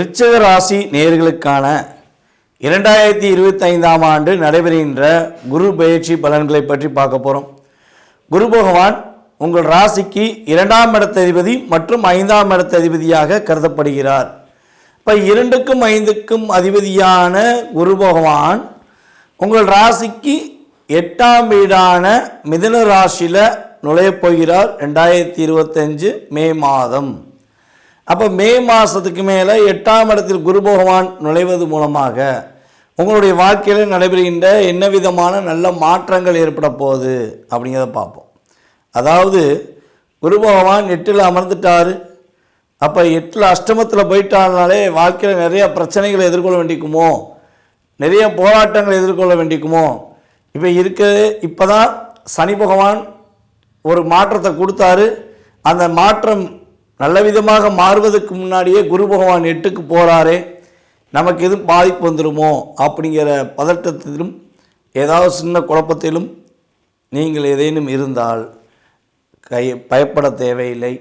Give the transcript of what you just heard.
விருச்சிக ராசி நேயர்களுக்கான 2025ஆம் ஆண்டு நடைபெறுகின்ற குரு பெயர்ச்சி பலன்களை பற்றி பார்க்க போகிறோம். குரு பகவான் உங்கள் ராசிக்கு 2ஆம் இடத்ததிபதி மற்றும் 5ஆம் இடத்ததிபதியாக கருதப்படுகிறார். இப்போ 2க்கும் 5க்கும் அதிபதியான குரு பகவான் உங்கள் ராசிக்கு 8ஆம் வீடான மிதுன ராசியில் நுழையப் போகிறார் 2025 மே மாதம். அப்போ மே மாதத்துக்கு மேலே 8ஆம் இடத்தில் குரு பகவான் நுழைவது மூலமாக உங்களுடைய வாழ்க்கையில் நடைபெறுகின்ற என்ன விதமான நல்ல மாற்றங்கள் ஏற்பட போகுது அப்படிங்கிறத பார்ப்போம். அதாவது குரு பகவான் 8ல் அமர்ந்துட்டார். அப்போ 8ல் அஷ்டமத்தில் போயிட்டாருனாலே வாழ்க்கையில் நிறைய பிரச்சனைகளை எதிர்கொள்ள வேண்டிக்குமோ, நிறைய போராட்டங்களை எதிர்கொள்ள வேண்டிக்குமோ. இப்போ தான் சனி பகவான் ஒரு மாற்றத்தை கொடுத்தாரு. அந்த மாற்றம் நல்ல விதமாக மாறுவதற்கு முன்னாடியே குரு பகவான் 8க்கு போகிறாரே, நமக்கு எதுவும் பாதிப்பு வந்துடுமோ அப்படிங்கிற பதட்டத்திலும் ஏதாவது சின்ன குழப்பத்திலும் நீங்கள் ஏதேனும் இருந்தால் பயப்பட தேவையில்லை.